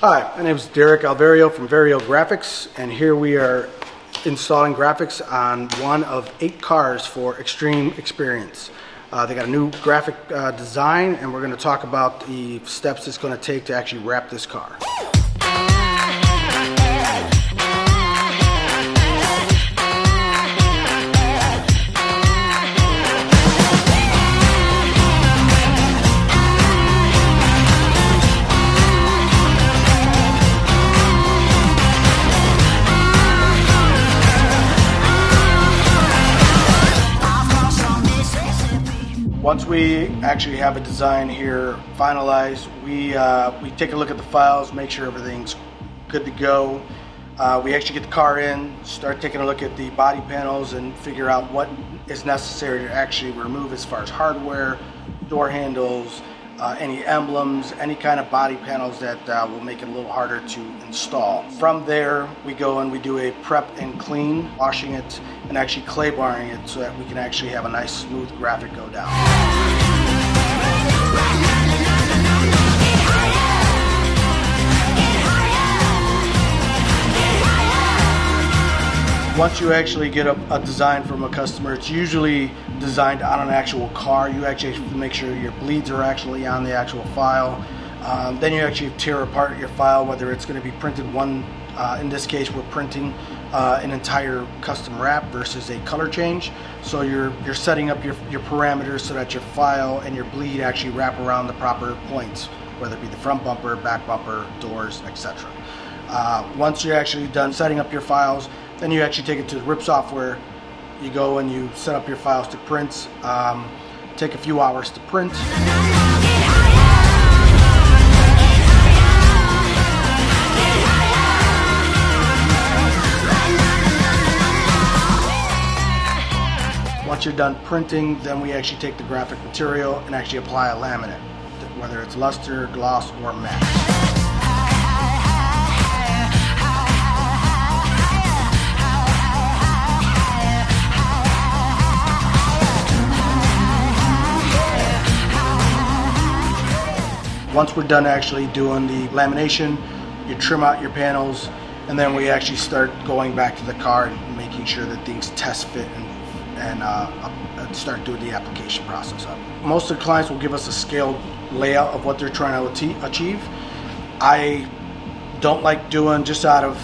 Hi, my name is Derek Alverio from Verio Graphics, and here we are installing graphics on one of 8 cars for Xtreme Xperience. They got a new graphic design, and we're going to talk about the steps it's going to take to actually wrap this car. Once we actually have a design here finalized, we take a look at the files, make sure everything's good to go. We actually get the car in, start taking a look at the body panels and figure out what is necessary to actually remove as far as hardware, door handles, any emblems, any kind of body panels that will make it a little harder to install. From there, we go and we do a prep and clean, washing it and actually clay barring it so that we can actually have a nice smooth graphic go down. Once you actually get a design from a customer, it's usually designed on an actual car. You actually have to make sure your bleeds are actually on the actual file. Then you actually tear apart your file, whether it's going to be printed one, in this case we're printing an entire custom wrap versus a color change. So you're setting up your parameters so that your file and your bleed actually wrap around the proper points, whether it be the front bumper, back bumper, doors, etc. Once you're actually done setting up your files, then you actually take it to the RIP software. You go and you set up your files to print. Take a few hours to print. Once you're done printing, then we actually take the graphic material and actually apply a laminate, whether it's luster, gloss, or matte. Once we're done actually doing the lamination, you trim out your panels, and then we actually start going back to the car and making sure that things test fit and start doing the application process up. Most of the clients will give us a scaled layout of what they're trying to achieve. I don't like doing, just out of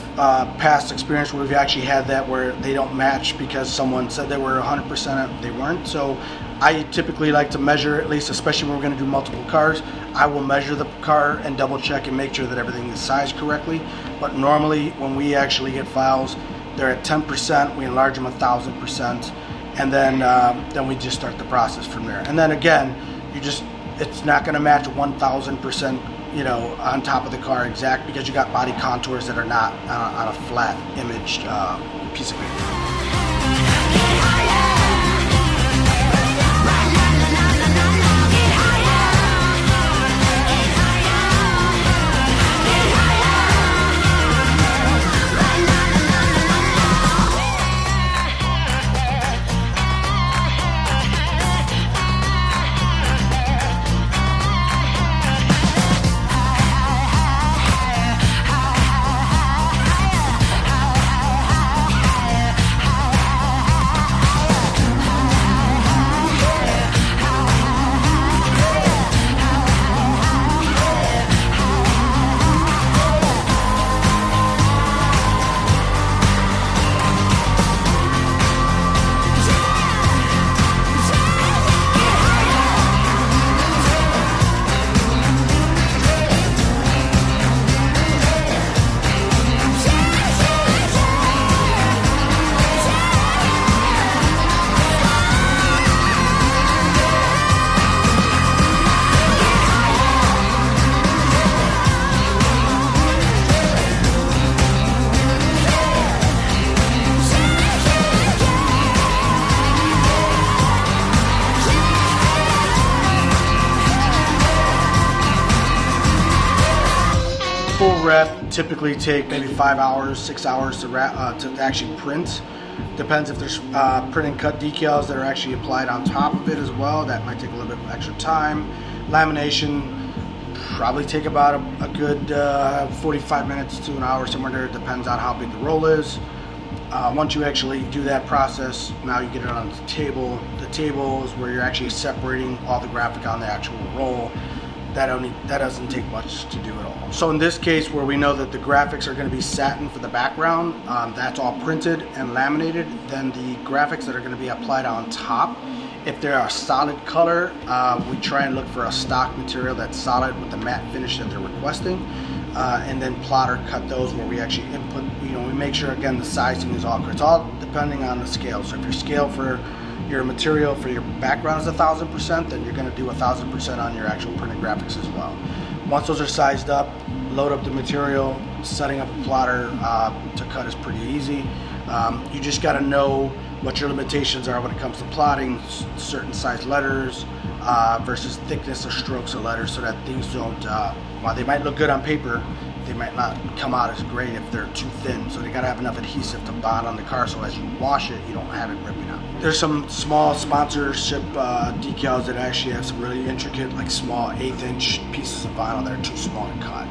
past experience where we've actually had that where they don't match because someone said they were 100%, they weren't. So I typically like to measure, at least especially when we're going to do multiple cars, I will measure the car and double check and make sure that everything is sized correctly. But normally when we actually get files, they're at 10%, we enlarge them 1,000%, and then we just start the process from there. And then again, it's not going to match 1,000%, you know, on top of the car exact, because you got body contours that are not on a flat imaged piece of paper. Full wrap typically take maybe 5 hours, 6 hours to actually print. Depends if there's print and cut decals that are actually applied on top of it as well. That might take a little bit of extra time. Lamination, probably take about a good 45 minutes to an hour, somewhere there. It depends on how big the roll is. Once you actually do that process, now you get it on the table. The table is where you're actually separating all the graphic on the actual roll. That doesn't take much to do at all. So in this case, where we know that the graphics are going to be satin for the background, that's all printed and laminated. Then the graphics that are going to be applied on top, if they're a solid color, we try and look for a stock material that's solid with the matte finish that they're requesting, and then plotter cut those where we actually input. We make sure again the sizing is all correct. It's all depending on the scale. So if your scale for your material for your background is 1000%, then you're going to do 1000% on your actual printed graphics as well. Once those are sized up, load up the material. Setting up a plotter to cut is pretty easy. You just got to know what your limitations are when it comes to plotting certain size letters versus thickness or strokes of letters, so that things don't, while they might look good on paper, they might not come out as great if they're too thin. So they gotta have enough adhesive to bond on the car, so as you wash it, you don't have it ripping out. There's some small sponsorship decals that actually have some really intricate, like small 1/8" pieces of vinyl that are too small to cut.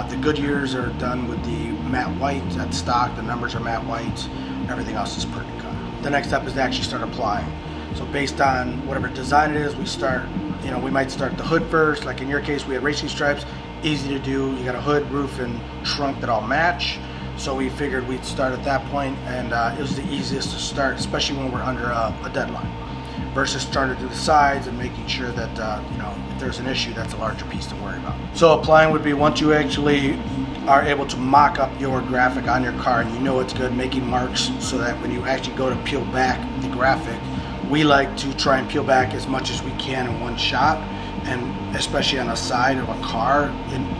The Goodyears are done with the matte white at stock. The numbers are matte white. Everything else is printed cut. The next step is to actually start applying. So based on whatever design it is, we start, we might start the hood first. Like in your case, we had racing stripes. Easy to do. You got a hood, roof, and trunk that all match. So we figured we'd start at that point, and it was the easiest to start, especially when we're under a deadline, versus starting to do the sides and making sure that if there's an issue, that's a larger piece to worry about. So applying would be once you actually are able to mock up your graphic on your car and you know it's good, making marks so that when you actually go to peel back the graphic, we like to try and peel back as much as we can in one shot, and especially on the side of a car,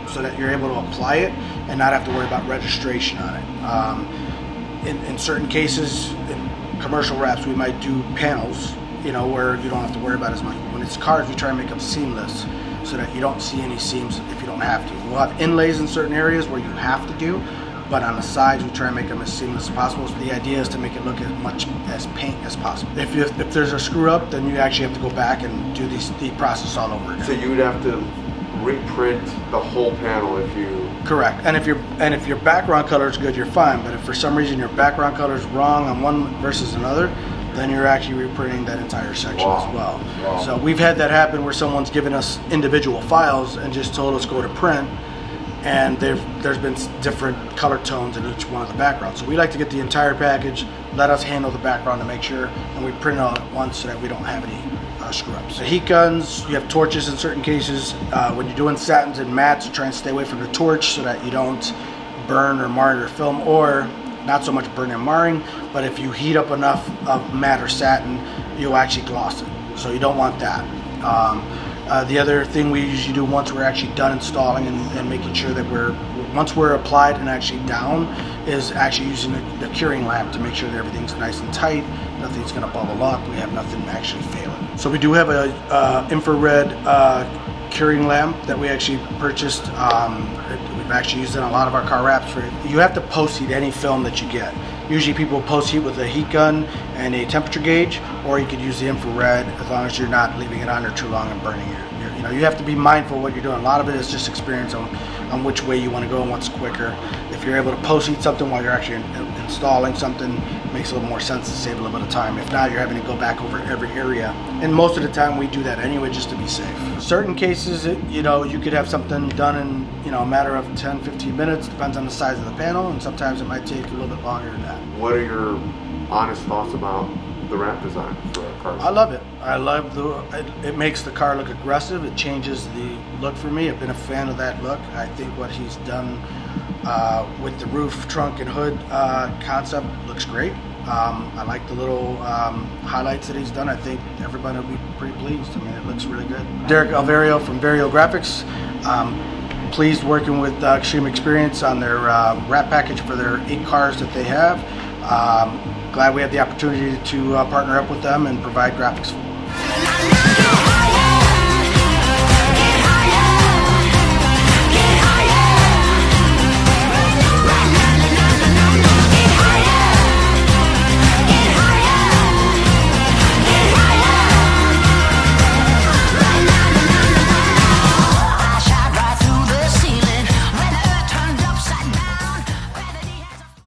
so that you're able to apply it and not have to worry about registration on it. In certain cases, in commercial wraps, we might do panels, where you don't have to worry about as much. When it's cars, we try and make them seamless so that you don't see any seams if you don't have to. We'll have inlays in certain areas where you have to do, but on the sides we try and make them as seamless as possible. So the idea is to make it look as much as paint as possible. If there's a screw up, then you actually have to go back and do the process all over again. So you would have to reprint the whole panel if you... Correct. And if your background color is good, you're fine. But if for some reason your background color is wrong on one versus another, then you're actually reprinting that entire section as well. Wow. So we've had that happen where someone's given us individual files and just told us go to print, and there's been different color tones in each one of the backgrounds. So we like to get the entire package, let us handle the background to make sure, and we print it all at once so that we don't have any screw-ups. The heat guns, you have torches in certain cases. When you're doing satins and mattes, you try and stay away from the torch so that you don't burn or mar your film, or not so much burn and marring, but if you heat up enough of matte or satin, you'll actually gloss it. So you don't want that. The other thing we usually do once we're actually done installing and making sure that once we're applied and actually down, is actually using the curing lamp to make sure that everything's nice and tight, nothing's going to bubble up, we have nothing actually failing. So we do have a infrared curing lamp that we actually purchased. We've actually used it in a lot of our car wraps. You have to post heat any film that you get. Usually people post heat with a heat gun and a temperature gauge, or you could use the infrared as long as you're not leaving it on there too long and burning it. You have to be mindful of what you're doing. A lot of it is just experience on which way you want to go and what's quicker. If you're able to post heat something while you're actually installing something, it makes a little more sense to save a little bit of time. If not, you're having to go back over every area. And most of the time we do that anyway just to be safe. Certain cases, you could have something done in a matter of 10-15 minutes, depends on the size of the panel, and sometimes it might take a little bit longer than that. What are your honest thoughts about the wrap design for a car? I love it. I love it makes the car look aggressive. It changes the look for me. I've been a fan of that look. I think what he's done with the roof, trunk, and hood concept looks great. I like the little highlights that he's done. I think everybody will be pretty pleased. I mean, it looks really good. Derek Alverio from Verio Graphics. Pleased working with Xtreme Xperience on their wrap package for their 8 cars that they have. Glad we had the opportunity to partner up with them and provide graphics for them.